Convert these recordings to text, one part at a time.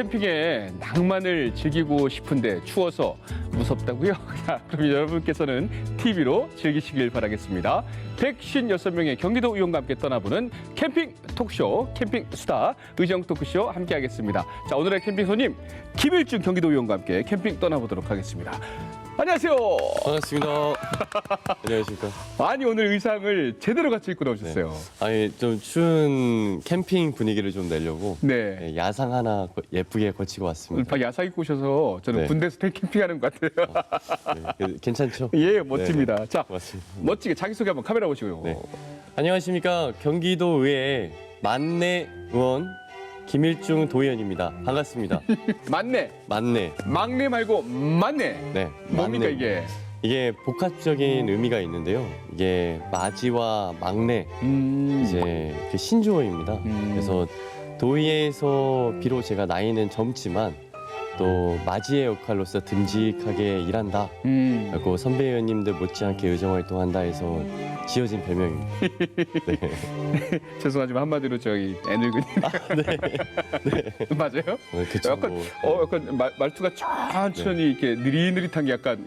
캠핑의 낭만을 즐기고 싶은데 추워서 무섭다고요? 자, 그럼 여러분께서는 TV로 즐기시길 바라겠습니다. 156명의 경기도 의원과 함께 떠나보는 캠핑 토크쇼, 캠핑 수다, 의정 토크쇼 함께하겠습니다. 자, 오늘의 캠핑 손님 김일중 경기도 의원과 함께 캠핑 떠나보도록 하겠습니다. 안녕하세요. 반갑습니다. 안녕하십니까. 아니, 오늘 의상을 제대로 같이 입고 나오셨어요. 네. 아니, 좀 추운 캠핑 분위기를 좀 내려고 네. 야상 하나 예쁘게 거치고 왔습니다. 오늘 야상 입고 오셔서 저는 네. 군대에서 캠핑하는 것 같아요. 네, 괜찮죠? 예, 멋집니다. 네, 자, 고맙습니다. 멋지게 자기소개 한번 카메라 보시고요. 네. 안녕하십니까. 경기도의회 만내 의원 김일중 도의원입니다. 반갑습니다. 맞네. 만내. 막내 말고 맞네. 네. 뭡니까 만내. 이게? 이게 복합적인 의미가 있는데요. 이게 맞이와 막내 이제 그 신조어입니다. 그래서 도의회에서 비록 제가 나이는 젊지만 또 맞이의 역할로서 듬직하게 일한다. 그리고 선배 의원님들 못지않게 의정활동한다 해서 지어진 별명입니다. 네. 죄송하지만 한마디로 저기 애늙은이. 네. 맞아요? 그쵸, 약간 뭐, 약간 말투가 천천히 이렇게 느릿느릿한 게 약간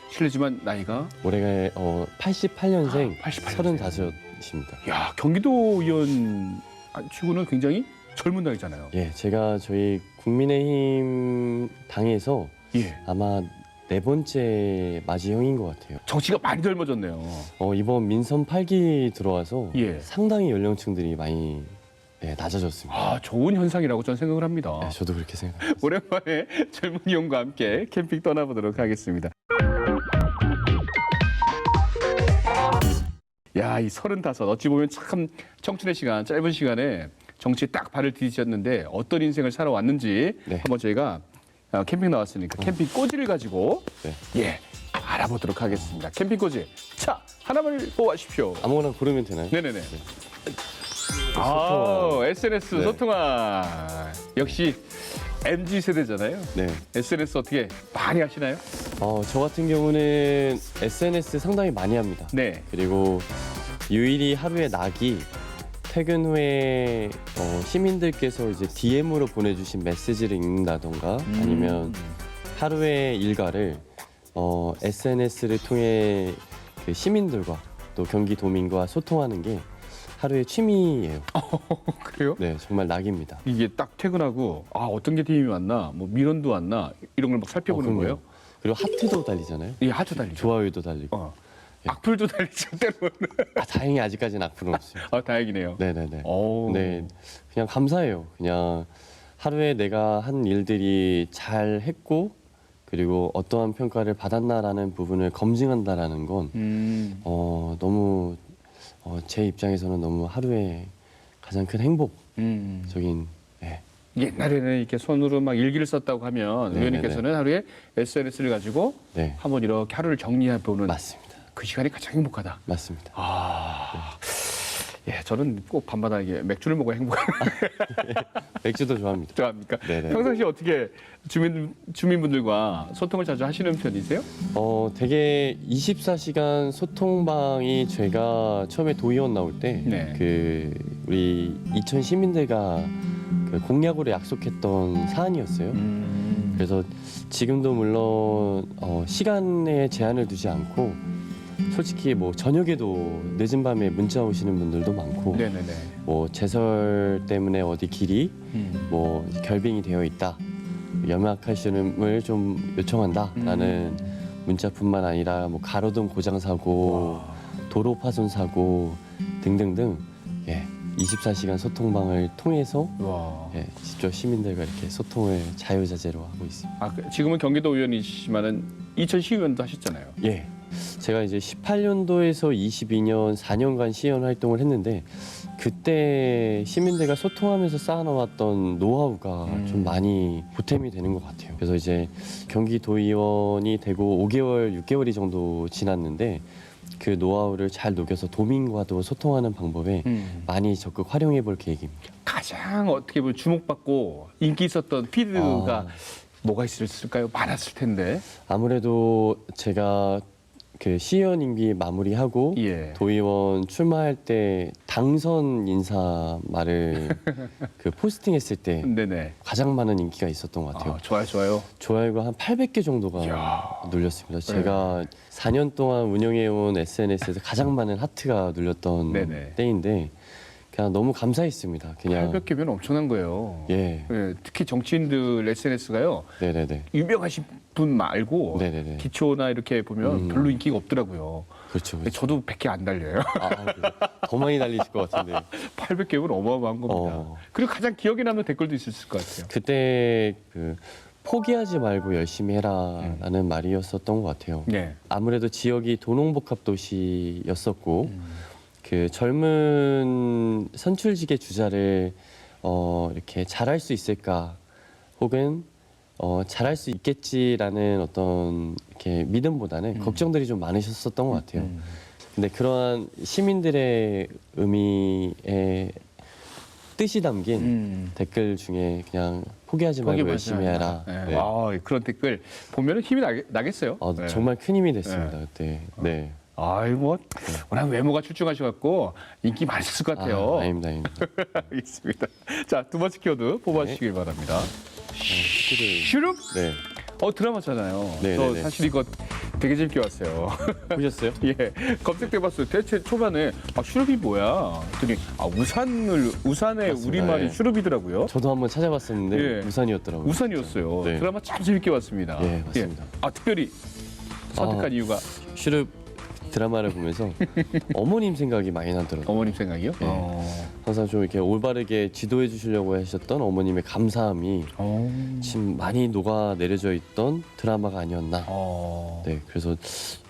실례지만 나이가 올해가 88년생 88년생. 35입니다. 야, 경기도 의원 치고는 굉장히 젊은 나이잖아요. 예, 제가 저희 국민의힘 당에서 예. 아마 네 번째 맞이형인 것 같아요. 정치가 많이 젊어졌네요. 이번 민선 8기 들어와서 예. 상당히 연령층들이 많이 낮아졌습니다. 아, 좋은 현상이라고 저는 생각을 합니다. 네, 저도 그렇게 생각합니다. 오랜만에 젊은 의원과 함께 캠핑 떠나보도록 하겠습니다. 야, 이 35 어찌 보면 참 청춘의 시간, 짧은 시간에 정치에 딱 발을 디디셨는데 어떤 인생을 살아왔는지 네. 한번 저희가 캠핑 나왔으니까 캠핑 꼬지를 가지고 네. 알아보도록 하겠습니다. 캠핑 꼬지. 자, 하나만 뽑아주십시오. 아무거나 고르면 되나요? 네네네. SNS 네. 소통화. 역시 MZ 세대잖아요. 네. SNS 어떻게 많이 하시나요? 저 같은 경우는 SNS 상당히 많이 합니다. 네. 그리고 유일히 하루에 낙이 퇴근 후에 시민들께서 이제 DM으로 보내주신 메시지를 읽는다던가 아니면 하루의 일과를 SNS를 통해 그 시민들과 또 경기도민과 소통하는 게 하루의 취미예요. 그래요? 네, 정말 낙입니다. 이게 딱 퇴근하고 어떤 게 DM이 왔나, 뭐 민원도 왔나 이런 걸 막 살펴보는 그럼요. 거예요? 그리고 하트도 달리잖아요. 이 하트 달리죠. 좋아요도 달리고. 악플도 달리죠, 때로는. 다행히 아직까지는 악플은 없어요. 다행이네요. 네네네. 오. 네, 그냥 감사해요. 그냥 하루에 내가 한 일들이 잘 했고 그리고 어떠한 평가를 받았나라는 부분을 검증한다라는 건 너무 제 입장에서는 너무 하루에 가장 큰 행복적인. 네. 옛날에는 이렇게 손으로 막 일기를 썼다고 하면 네네네. 의원님께서는 하루에 SNS를 가지고 네, 한번 이렇게 하루를 정리해 보는 맞습니다. 그 시간이 가장 행복하다. 맞습니다. 예, 저는 꼭 밤마다 이게 맥주를 먹어야 맥주도 좋아합니다. 행복합니까? 네네. 평상시 어떻게 주민분들과 소통을 자주 하시는 편이세요? 되게 24시간 소통방이 제가 처음에 도의원 나올 때 네. 그 우리 이천 시민들과 그 공약으로 약속했던 사안이었어요. 그래서 지금도 물론 시간에 제한을 두지 않고 솔직히 뭐 저녁에도 늦은 밤에 문자 오시는 분들도 많고 네네네. 뭐 제설 때문에 어디 길이 뭐 결빙이 되어 있다 연막하시는을 좀 요청한다라는 문자뿐만 아니라 뭐 가로등 고장 사고 도로 파손 사고 등등등 24시간 소통방을 통해서 직접 시민들과 이렇게 소통을 자유자재로 하고 있습니다. 지금은 경기도 의원이시지만은 이천 시의원도 하셨잖아요. 예. 제가 이제 18년도에서 22년 4년간 시의원 활동을 했는데 그때 시민들과 소통하면서 쌓아놓았던 노하우가 좀 많이 보탬이 되는 것 같아요. 그래서 이제 경기도의원이 되고 5개월, 6개월이 정도 지났는데 그 노하우를 잘 녹여서 도민과도 소통하는 방법에 많이 적극 활용해 볼 계획입니다. 가장 어떻게 보면 주목받고 인기 있었던 피드가 뭐가 있을까요? 많았을 텐데. 아무래도 제가 그 시의원 임기 마무리하고 예. 도의원 출마할 때 당선 인사 말을 그 포스팅했을 때 네네. 가장 많은 인기가 있었던 것 같아요. 아, 좋아요, 좋아요. 좋아요가 한 800개 정도가 이야. 눌렸습니다. 제가 4년 동안 운영해온 SNS에서 가장 많은 하트가 눌렸던 네네. 때인데 그냥 너무 감사했습니다. 그냥 800개면 엄청난 거예요. 예, 예, 특히 정치인들 SNS가요. 네네네, 유명하신 분 말고 네네네. 기초나 이렇게 보면 별로 인기가 없더라고요. 그렇죠. 그렇죠. 저도 100개 안 달려요. 더 많이 달리실 것 같은데 800개면 어마어마한 겁니다. 어. 그리고 가장 기억에 남는 댓글도 있을 것 같아요. 그때 그 포기하지 말고 열심히 해라라는 말이었었던 것 같아요. 네. 아무래도 지역이 도농복합 도시였었고 그 젊은 선출직의 주자를 이렇게 잘할 수 있을까 혹은 잘할 수 있겠지라는 어떤 이렇게 믿음보다는 걱정들이 좀 많으셨었던 것 같아요. 근데 그러한 시민들의 의미에 뜻이 담긴 댓글 중에 그냥 포기하지 말고 열심히 해라. 네. 네. 아, 그런 댓글 보면 힘이 나겠어요. 네. 정말 큰 힘이 됐습니다 그때. 네. 아이 뭐 워낙 외모가 출중하셔갖고 인기 많으셨을 것 같아요. 아닙니다. 알겠습니다. 자, 두 번째 키워드 뽑아주시길 바랍니다. 슈룹? 네. 드라마잖아요. 네, 저 네, 네. 사실 이거 되게 재밌게 봤어요. 보셨어요? 예, 검색해봤어요. 대체 초반에 슈룹이 뭐야? 그랬더니 우산의 맞습니다. 우리말이 예. 슈룹이더라고요. 저도 한번 찾아봤었는데 예. 우산이었더라고요. 우산이었어요. 네. 드라마 참 재밌게 봤습니다. 예, 맞습니다. 특별히 선택한 이유가 슈룹 드라마를 보면서 어머님 생각이 많이 나더라고요. 어머님 생각이요? 네. 항상 좀 이렇게 올바르게 지도해 주시려고 하셨던 어머님의 감사함이 지금 많이 녹아 내려져 있던 드라마가 아니었나. 네, 그래서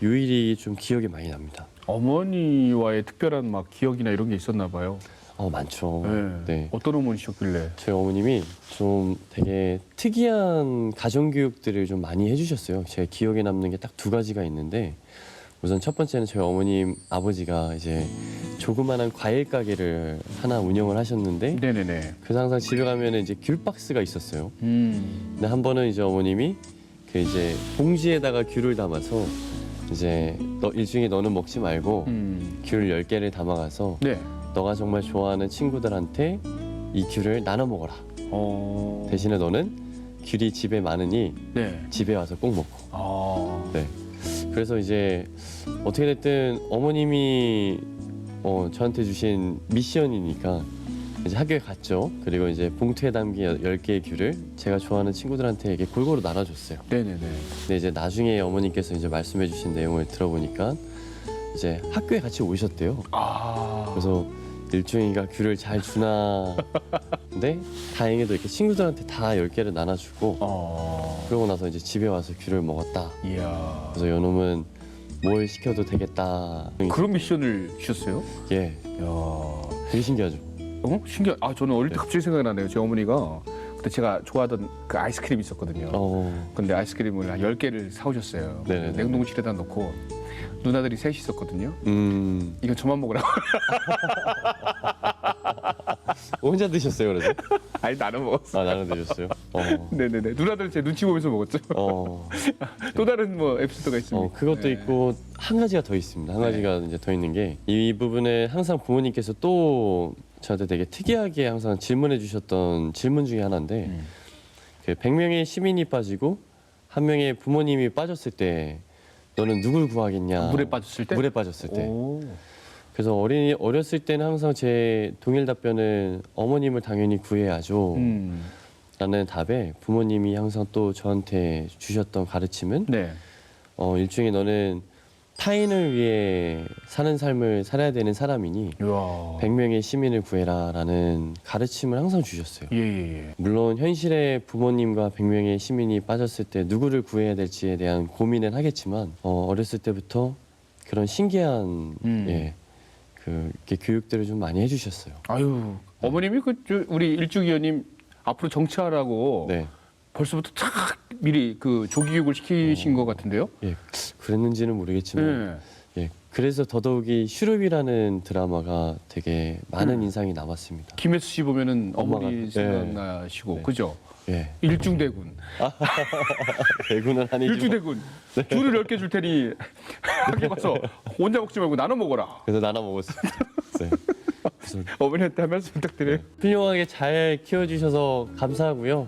유일히 좀 기억이 많이 납니다. 어머니와의 특별한 막 기억이나 이런 게 있었나 봐요. 많죠. 네. 네. 어떤 어머니셨길래? 저희 어머님이 좀 되게 특이한 가정교육들을 좀 많이 해주셨어요. 제 기억에 남는 게 딱 두 가지가 있는데 우선 첫 번째는 저희 어머님 아버지가 이제 조그만한 과일 가게를 하나 운영을 하셨는데 네네네. 그래서 항상 집에 가면 이제 귤 박스가 있었어요. 음. 근데 한 번은 이제 어머님이 그 이제 봉지에다가 귤을 담아서 이제 일중에 너는 먹지 말고 귤 10개를 담아가서 네. 너가 정말 좋아하는 친구들한테 이 귤을 나눠 먹어라. 대신에 너는 귤이 집에 많으니 네. 집에 와서 꼭 먹고. 네. 그래서 이제 어떻게 됐든 어머님이 저한테 주신 미션이니까 이제 학교에 갔죠. 그리고 이제 봉투에 담긴 10개의 귤을 제가 좋아하는 친구들한테 이렇게 골고루 나눠줬어요. 네네네. 근데 이제 나중에 어머니께서 이제 말씀해주신 내용을 들어보니까 이제 학교에 같이 오셨대요. 그래서 일중이가 귤을 잘 주나. 근데 다행히도 이렇게 친구들한테 다 10개를 나눠주고 그러고 나서 이제 집에 와서 귤을 먹었다. 이야. 그래서 요놈은 뭘 시켜도 되겠다. 그런 미션을 주셨어요? 예, 이야. 되게 신기하죠. 신기해. 저는 어릴 때 네. 갑자기 생각이 나네요. 제 어머니가 그때 제가 좋아하던 그 아이스크림이 있었거든요. 근데 아이스크림을 한 10개를 사오셨어요. 네네네. 냉동실에다 놓고 누나들이 셋이 있었거든요. 이거 저만 먹으라고. 혼자 드셨어요, 그래서? 아니, 나는 먹었어. 나눠 드셨어요? 네네네. 누나들 제 눈치 보면서 먹었죠. 또 다른 뭐 에피소드가 있습니다. 그것도 네. 있고 한 가지가 더 있습니다. 한 가지가 이제 더 있는 게 이 부분에 항상 부모님께서 또 저한테 되게 특이하게 항상 질문해 주셨던 질문 중에 하나인데 그 100명의 시민이 빠지고 한 명의 부모님이 빠졌을 때 너는 누굴 구하겠냐? 물에 빠졌을 때? 물에 빠졌을 때. 오. 그래서 어렸을 때는 항상 제 동일 답변은 어머님을 당연히 구해야죠. 라는 답에 부모님이 항상 또 저한테 주셨던 가르침은 네. 일종의 너는 타인을 위해 사는 삶을 살아야 되는 사람이니 이야. 100명의 시민을 구해라라는 가르침을 항상 주셨어요. 예. 물론 현실에 부모님과 100명의 시민이 빠졌을 때 누구를 구해야 될지에 대한 고민은 하겠지만 어렸을 때부터 그런 신기한 이렇게 교육들을 좀 많이 해주셨어요. 아유, 어머님이 우리 일중 의원님 앞으로 정치하라고 네. 벌써부터 탁 미리 그 조기 교육을 시키신 것 같은데요? 예, 그랬는지는 모르겠지만 네. 예, 그래서 더더욱이 슈룹이라는 드라마가 되게 많은 인상이 남았습니다. 김혜수 씨 보면은 어머니 엄마가- 생각나시고 네. 그죠? 예. 일중대군. 대구는 아니지만 일중대군. 줄을 10개 줄 테니 여기 와서 혼자 먹지 말고 나눠 먹어라. 그래서 나눠 먹었습니다. 네. 어머니한테 한 말씀 부탁드려요. 훌륭하게 잘 키워주셔서 감사하고요.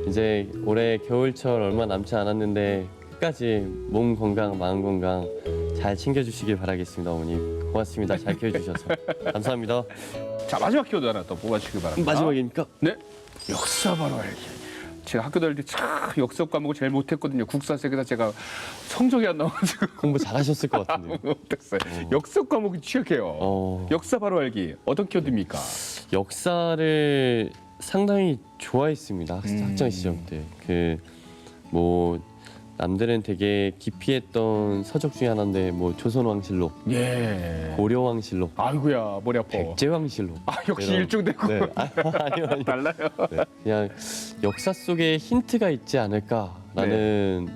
이제 올해 겨울철 얼마 남지 않았는데 끝까지 몸 건강, 마음 건강 잘 챙겨주시길 바라겠습니다. 어머니 고맙습니다. 잘 키워주셔서 감사합니다. 자, 마지막 키워드 하나 더 뽑아주시기 바랍니다. 마지막입니까? 네. 역사 바로 알기. 제가 학교 다닐 때 참 역사 과목을 제일 못했거든요. 국사, 세계사 제가 성적이 안 나와가지고 공부 잘하셨을 것 같은데요. 못했어요. 역사 과목이 취약해요. 역사 바로 알기. 어떤 키워드입니까? 역사를 상당히 좋아했습니다. 학창 시절 때. 뭐 남들은 되게 기피했던 서적 중에 하나인데 뭐 조선왕실록, 예. 고려왕실록, 아이고야 머리 아파. 백제왕실록. 아 역시 이런- 일중대군. 네. 아니요. 달라요. 네. 그냥 역사 속에 힌트가 있지 않을까라는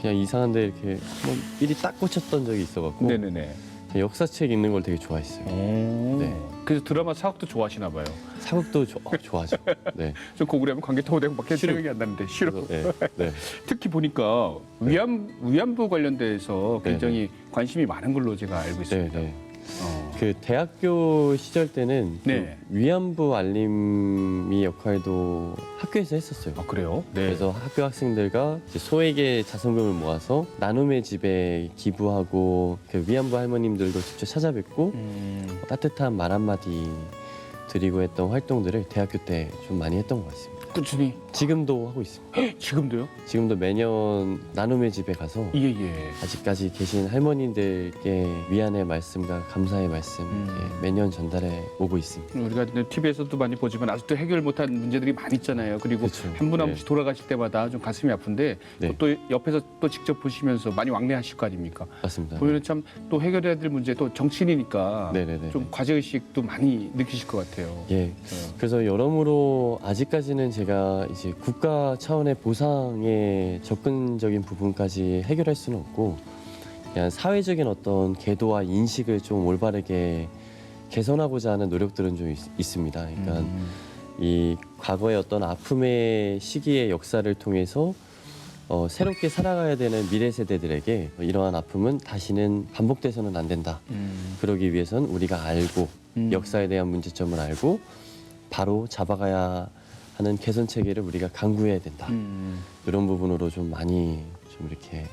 그냥 이상한데 이렇게 한번 삘이 딱 꽂혔던 적이 있어갖고 네네네. 역사책 읽는 걸 되게 좋아했어요. 네. 그래서 드라마 사극도 좋아하시나 봐요. 사극도 좋아하죠. 네. 좀 고구려면 관계타고 되고 막 싫어. 생각이 안 나는데 싫어. 그래서, 네. 특히 보니까 위안부 관련돼서 굉장히 관심이 많은 걸로 제가 알고 네. 있습니다. 네. 어. 그 대학교 시절 때는 네. 그 위안부 알림이 역할도 학교에서 했었어요. 아 그래요? 네. 그래서 학교 학생들과 이제 소액의 자선금을 모아서 나눔의 집에 기부하고 그 위안부 할머님들도 직접 찾아뵙고 따뜻한 말 한마디 드리고 했던 활동들을 대학교 때 좀 많이 했던 것 같습니다. 꾸준히 지금도 하고 있습니다. 지금도요? 지금도 매년 나눔의 집에 가서 예예. 아직까지 계신 할머니들께 위안의 말씀과 감사의 말씀 매년 전달해 오고 있습니다. 우리가 TV에서도 많이 보지만 아직도 해결 못한 문제들이 많이 있잖아요. 그리고 그렇죠. 한 분 한 네. 분씩 돌아가실 때마다 좀 가슴이 아픈데 네. 또 옆에서 또 직접 보시면서 많이 왕래하실 거 아닙니까? 맞습니다. 보면은 참 또 해결해야 될 문제 또 정치인이니까 네네네. 좀 과제 의식도 많이 느끼실 것 같아요. 예. 그래서 여러모로 아직까지는 제가 이제 국가 차원의 보상의 접근적인 부분까지 해결할 수는 없고 그냥 사회적인 어떤 계도와 인식을 좀 올바르게 개선하고자 하는 노력들은 좀 있습니다. 그러니까 이 과거의 어떤 아픔의 시기의 역사를 통해서 새롭게 살아가야 되는 미래 세대들에게 이러한 아픔은 다시는 반복돼서는 안 된다. 그러기 위해선 우리가 알고 역사에 대한 문제점을 알고 바로 잡아가야 하는 개선 체계를 우리가 강구해야 된다. 이런 부분으로 좀 많이 좀 이렇게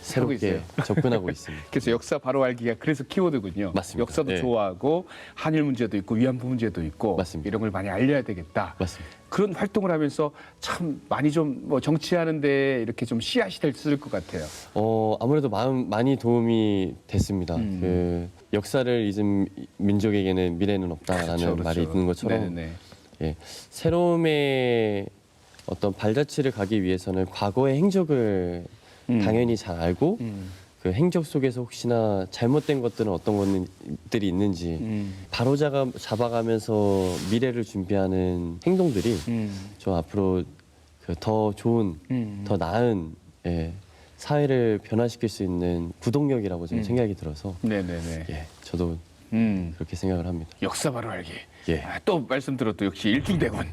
새롭게 접근하고 있습니다. 그래서 역사 바로 알기가 그래서 키워드군요. 맞습니다. 역사도 네. 좋아하고 한일 문제도 있고 위안부 문제도 있고 맞습니다. 이런 걸 많이 알려야 되겠다. 맞습니다. 그런 활동을 하면서 참 많이 좀 뭐 정치하는데 이렇게 좀 씨앗이 될 수 있을 것 같아요. 아무래도 많이 도움이 됐습니다. 그 역사를 잊은 민족에게는 미래는 없다라는 그렇죠, 말이 그렇죠. 있는 것처럼 네네네. 예, 새로움의 어떤 발자취를 가기 위해서는 과거의 행적을 당연히 잘 알고 그 행적 속에서 혹시나 잘못된 것들은 어떤 것들이 있는지 바로 잡아가면서 미래를 준비하는 행동들이 좀 앞으로 그 더 좋은, 더 나은 사회를 변화시킬 수 있는 구동력이라고 저는 생각이 들어서 네네네. 예, 저도 그렇게 생각을 합니다. 역사 바로 알기. 예. 아, 또 말씀드렸도 역시 일중대군.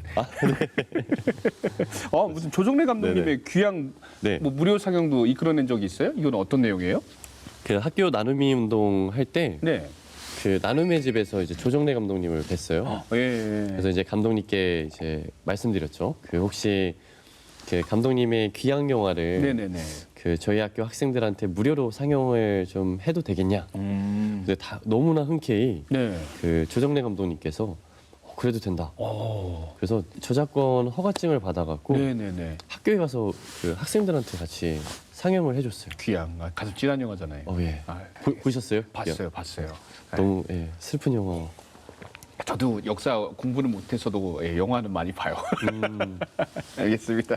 무슨 조정래 감독님의 네네. 귀향 네. 뭐 무료 상영도 이끌어낸 적이 있어요? 이건 어떤 내용이에요? 그 학교 나눔이 운동 할 때 네. 그 나눔의 집에서 이제 조정래 감독님을 뵀어요. 예. 그래서 이제 감독님께 이제 말씀드렸죠. 그 혹시 그 감독님의 귀향 영화를 네네네. 그 저희 학교 학생들한테 무료로 상영을 좀 해도 되겠냐. 근데 다 너무나 흔쾌히 네. 그 조정래 감독님께서 그래도 된다. 그래서 저작권 허가증을 받아갖고 네네네. 학교에 가서 그 학생들한테 같이 상영을 해줬어요. 귀향. 가슴 찐한 영화잖아요. 예. 아, 보셨어요? 봤어요. 봤어요. 너무 슬픈 영화. 저도 역사 공부는 못해서도 영화는 많이 봐요. 알겠습니다.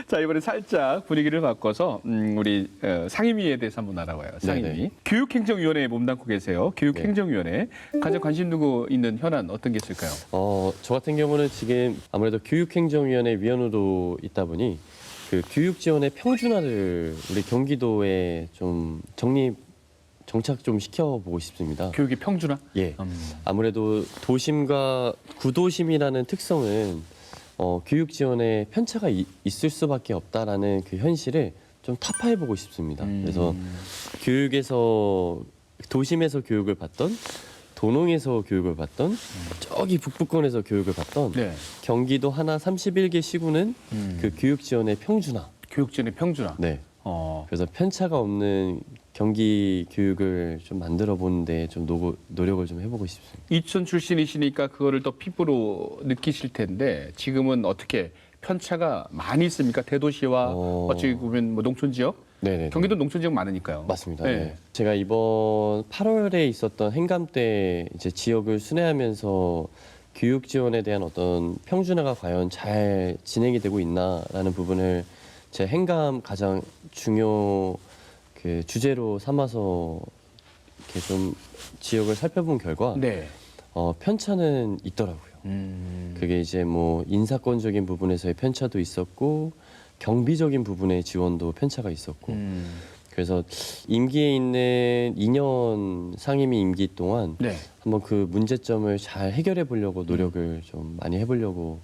자, 이번에 살짝 분위기를 바꿔서 우리 상임위에 대해서 한번 알아봐요. 상임위. 네네. 교육행정위원회에 몸담고 계세요. 교육행정위원회. 가장 관심 두고 있는 현안 어떤 게 있을까요? 저 같은 경우는 지금 아무래도 교육행정위원회 위원으로 있다 보니 그 교육 지원의 평준화를 우리 경기도에 좀 정착 좀 시켜보고 싶습니다. 교육의 평준화? 예. 아무래도 도심과 구도심이라는 특성은 교육 지원에 편차가 있을 수밖에 없다라는 그 현실을 좀 타파해보고 싶습니다. 그래서 교육에서 도심에서 교육을 받던 도농에서 교육을 받던 저기 북부권에서 교육을 받던 네. 경기도 하나 31개 시군은 그 교육 지원의 평준화. 교육진의 평준화. 네. 어. 그래서 편차가 없는 경기 교육을 좀 만들어 보는데 좀 노력을 좀 해보고 싶습니다. 이천 출신이시니까 그거를 더 피부로 느끼실 텐데 지금은 어떻게 편차가 많이 있습니까? 대도시와 어찌 보면 뭐 농촌 지역? 네네. 경기도 농촌 지역 많으니까요. 맞습니다. 네. 네. 제가 이번 8월에 있었던 행감 때 이제 지역을 순회하면서 교육 지원에 대한 어떤 평준화가 과연 잘 진행이 되고 있나라는 부분을 제 행감 가장 중요 그 주제로 삼아서 이렇게 좀 지역을 살펴본 결과 네. 편차는 있더라고요. 그게 이제 뭐 인사권적인 부분에서의 편차도 있었고 경비적인 부분의 지원도 편차가 있었고 그래서 임기에 있는 2년 상임위 임기 동안 네. 한번 그 문제점을 잘 해결해 보려고 노력을 좀 많이 해보려고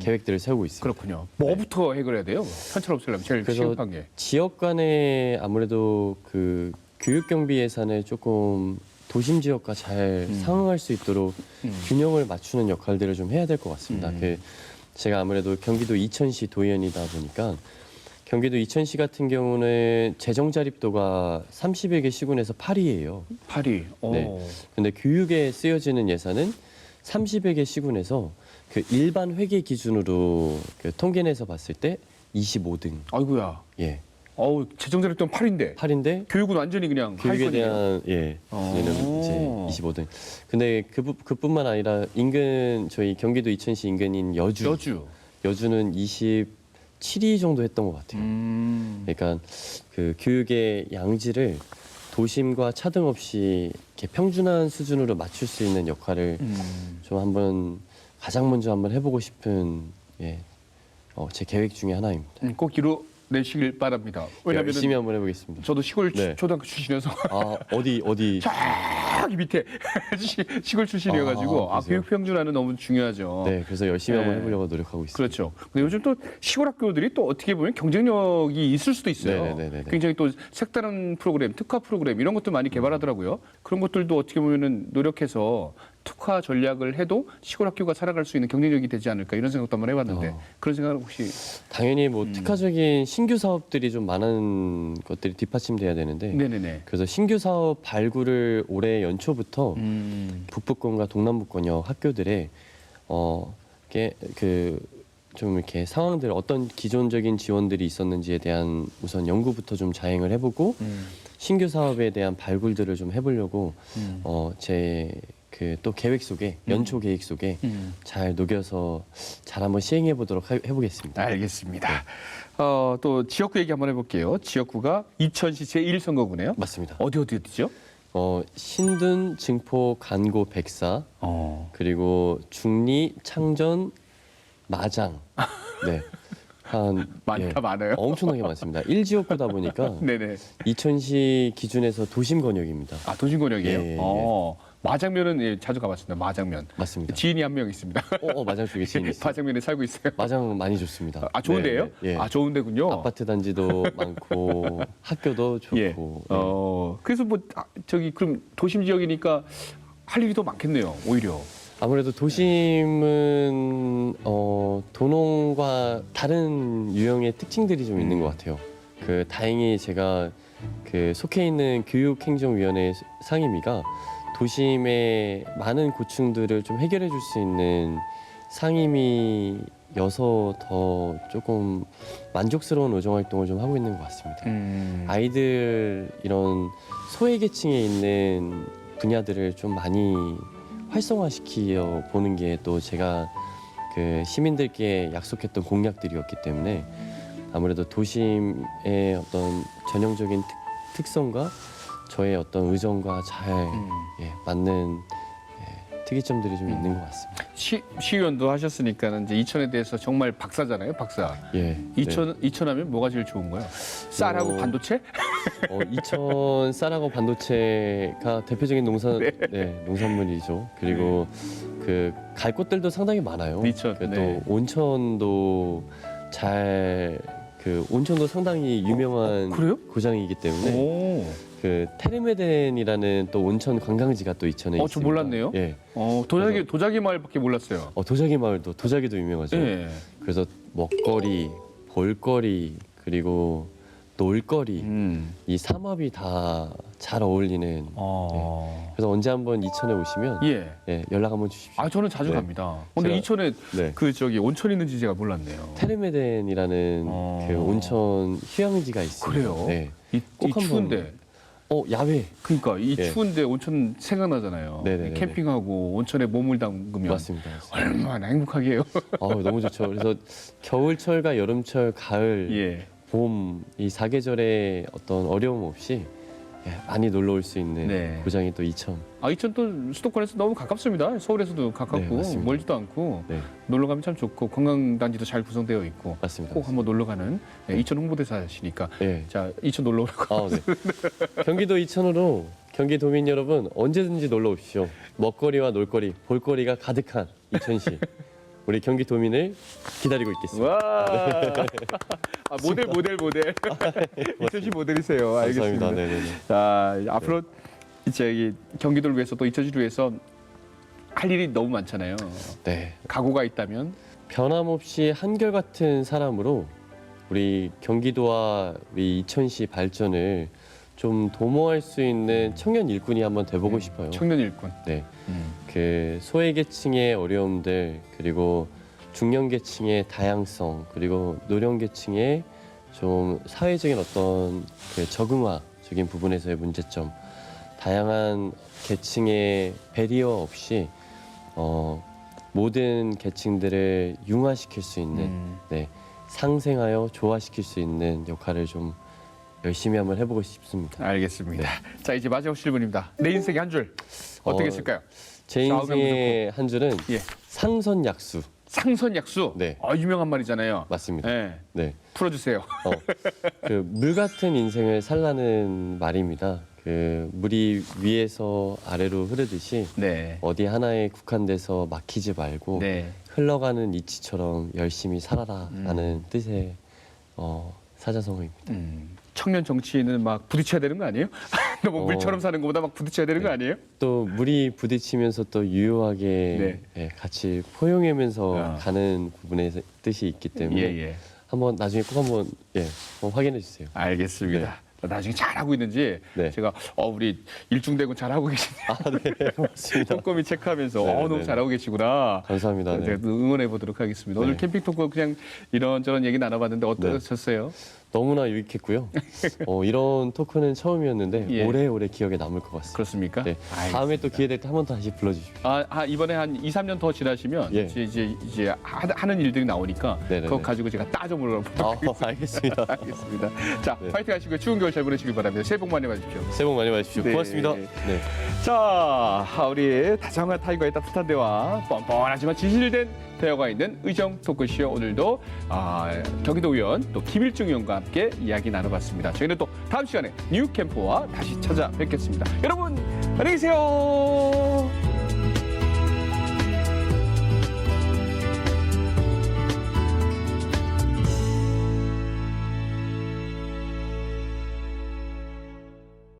계획들을 세우고 있습니다. 그렇군요. 뭐부터 해결해야 돼요? 편차를 없애려면 제일 그래서 시급한 게. 지역 간에 아무래도 그 교육 경비 예산을 조금 도심 지역과 잘 상응할 수 있도록 균형을 맞추는 역할들을 좀 해야 될 것 같습니다. 그 제가 아무래도 경기도 이천시 도의원이다 보니까 경기도 이천시 같은 경우는 재정 자립도가 31개 시군에서 8위예요. 파리. 네. 근데 교육에 쓰여지는 예산은 31개 시군에서 그 일반 회계 기준으로 그 통계내서 봤을 때 25등. 아이고야. 예. 어우, 재정자립도는 8인데. 8인데 교육은 완전히 그냥 교육에 하위권이네요. 대한 예. 얘는 이제 25등. 근데 그뿐만 아니라 인근 저희 경기도 이천시 인근인 여주는 27위 정도 했던 것 같아요. 그러니까 그 교육의 양질을 도심과 차등 없이 이렇게 평준한 수준으로 맞출 수 있는 역할을 좀 한번 가장 먼저 한번 해보고 싶은 예, 제 계획 중에 하나입니다. 꼭 이루내시길 바랍니다. 열심히 왜냐하면 한번 해보겠습니다. 저도 시골 네. 초등학교 출신이어서 아 어디 저기 밑에 시골 출신이어가지고 아, 그러세요? 교육 평준화는 너무 중요하죠. 네, 그래서 열심히 네. 한번 해보려고 노력하고 있습니다. 그렇죠. 근데 요즘 또 시골 학교들이 또 어떻게 보면 경쟁력이 있을 수도 있어요. 네네네네. 굉장히 또 색다른 프로그램, 특화 프로그램 이런 것도 많이 개발하더라고요. 그런 것들도 어떻게 보면은 노력해서 특화 전략을 해도 시골 학교가 살아갈 수 있는 경쟁력이 되지 않을까 이런 생각도 한번 해봤는데 그런 생각은 혹시 당연히 뭐 특화적인 신규 사업들이 좀 많은 것들이 뒷받침돼야 되는데 네네네. 그래서 신규 사업 발굴을 올해 연초부터 북부권과 동남부권역 학교들에 좀 이렇게 상황들 어떤 기존적인 지원들이 있었는지에 대한 우선 연구부터 좀 자행을 해보고 신규 사업에 대한 발굴들을 좀 해보려고 제 그 또 계획 속에 연초 계획 속에 잘 녹여서 잘 한번 시행해 보도록 해보겠습니다. 알겠습니다. 또 지역구 얘기 한번 해볼게요. 지역구가 이천시 제1선거구네요. 맞습니다. 어디죠? 신둔, 증포, 간고, 백사 그리고 중리, 창전, 마장 네. 많아요. 엄청나게 많습니다. 1지역구다 보니까 네네. 이천시 기준에서 도심 권역입니다. 아, 도심권역이에요? 예, 예. 마장면은 예, 자주 가봤습니다. 마장면. 맞습니다. 지인이 한 명 있습니다. 마장 쪽에 지인이 있어요. 마장면에 살고 있어요. 마장 많이 좋습니다. 아, 좋은데요? 네, 예. 아, 좋은데군요. 아파트 단지도 많고 학교도 좋고. 예. 그래서 뭐 저기 그럼 도심 지역이니까 할 일이 더 많겠네요. 오히려. 아무래도 도심은 도농과 다른 유형의 특징들이 좀 있는 것 같아요. 그 다행히 제가 그 속해 있는 교육행정위원회 상임위가 도심의 많은 고충들을 좀 해결해 줄 수 있는 상임위여서 더 조금 만족스러운 의정 활동을 좀 하고 있는 것 같습니다. 아이들 이런 소외계층에 있는 분야들을 좀 많이 활성화시켜 보는 게 또 제가 그 시민들께 약속했던 공약들이었기 때문에 아무래도 도심의 어떤 전형적인 특성과 저의 어떤 의정과 잘 맞는 특이점들이 좀 있는 것 같습니다. 시의원도 하셨으니까 이제 이천에 대해서 정말 박사잖아요, 박사. 예. 이천하면 뭐가 제일 좋은 거예요? 쌀하고 반도체? 이천 쌀하고 반도체가 대표적인 농산물이죠. 그리고 그 갈 곳들도 상당히 많아요. 이천, 또 네. 온천도 온천도 상당히 유명한 그래요? 고장이기 때문에 오, 그 테르메덴이라는 또 온천 관광지가 또 이천에 저 있습니다. 몰랐네요. 예. 도자기 마을밖에 몰랐어요. 도자기 마을도 도자기도 유명하죠. 예. 그래서 먹거리, 볼거리, 그리고 놀거리 이 삼합이 다 잘 어울리는. 그래서 언제 한번 이천에 오시면 예. 연락 한번 주십시오. 저는 자주 네. 갑니다. 근데 제가- 이천에 네. 온천 있는지 제가 몰랐네요. 테르메덴이라는 그 온천 휴양지가 있습니다. 그래요? 네. 이 꼭 한번- 추운데. 야외. 그러니까 이 예. 추운데 온천 생각나잖아요. 네네네네. 캠핑하고 온천에 몸을 담그면 맞습니다. 얼마나 행복하게 해요. 너무 좋죠. 그래서 겨울철과 여름철, 가을, 예. 봄 이 사계절에 어떤 어려움 없이 많이 놀러 올 수 있는 네. 고장이 또 이천. 이천 또 수도권에서 너무 가깝습니다. 서울에서도 가깝고 네, 맞습니다. 멀지도 않고 네, 놀러 가면 참 좋고 관광단지도 잘 구성되어 있고 맞습니다. 꼭 한번 놀러 가는 이천 홍보대사시니까 네. 자 이천 놀러 오라고. 네. 경기도 이천으로 경기도민 여러분 언제든지 놀러 오십시오. 먹거리와 놀거리, 볼거리가 가득한 이천시. 우리 경기도민을 기다리고 있겠습니다. 와 모델 이천시 모델이세요. 알겠습니다. 감사합니다. 네네네. 자 앞으로 이제 이 경기도를 위해서 또 이천시를 위해서 할 일이 너무 많잖아요. 네. 각오가 있다면 변함없이 한결같은 사람으로 우리 경기도와 우리 이천시 발전을 좀 도모할 수 있는 청년 일꾼이 한번 돼보고 싶어요. 청년 일꾼. 네. 그 소외계층의 어려움들, 그리고 중년계층의 다양성, 그리고 노령계층의 좀 사회적인 어떤 그 적응화적인 부분에서의 문제점, 다양한 계층의 배리어 없이 모든 계층들을 융화시킬 수 있는, 상생하여 조화시킬 수 있는 역할을 좀 열심히 한번 해보고 싶습니다. 알겠습니다. 자 이제 마지막 질문입니다. 내 인생의 한 줄 어떻게 쓸까요? 제 좌우명 인생의 한 줄은 예. 상선약수. 상선약수. 네. 유명한 말이잖아요. 맞습니다. 네. 네. 풀어주세요. 그 물 같은 인생을 살라는 말입니다. 그 물이 위에서 아래로 흐르듯이 네. 어디 하나에 국한돼서 막히지 말고 네. 흘러가는 이치처럼 열심히 살아라라는 뜻의 사자성어입니다. 청년 정치인은 막 부딪혀야 되는 거 아니에요? 너무 물처럼 사는 것보다 막 부딪혀야 되는 거 아니에요? 또 물이 부딪히면서 또 유효하게 같이 포용하면서 가는 부분에 뜻이 있기 때문에 예. 한번 나중에 꼭 한번 확인해 주세요. 알겠습니다. 나중에 잘하고 있는지 네. 제가 우리 일중대군 잘하고 계시네요. 네, 맞습니다. 꼼꼼히 체크하면서 네, 너무 네. 잘하고 계시구나. 감사합니다. 네. 제가 응원해 보도록 하겠습니다. 오늘 네. 캠핑 토크 그냥 이런저런 얘기 나눠봤는데 어떠셨어요? 너무나 유익했고요. 이런 토크는 처음이었는데 예. 오래오래 기억에 남을 것 같습니다. 그렇습니까? 네. 다음에 또 기회 될 때 한 번 다시 불러주십시오. 이번에 한 2, 3년 더 지나시면 예. 이제 하는 일들이 나오니까 네네네. 그거 가지고 제가 따져 물어보도록 알겠습니다. 하겠습니다. 자, 네. 파이팅 하시고 추운 겨울 잘 보내시길 바랍니다. 새해 복 많이 받으십시오. 새해 복 많이 받으십시오. 네. 고맙습니다. 네. 자, 우리 다정한 타이거의 따뜻한 대화, 뻔뻔하지만 진실된 대화가 있는 의정 토크쇼 오늘도 경기도 의원 또 김일중 의원과 함께 이야기 나눠봤습니다. 저희는 또 다음 시간에 뉴 캠프와 다시 찾아뵙겠습니다. 여러분 안녕히 계세요.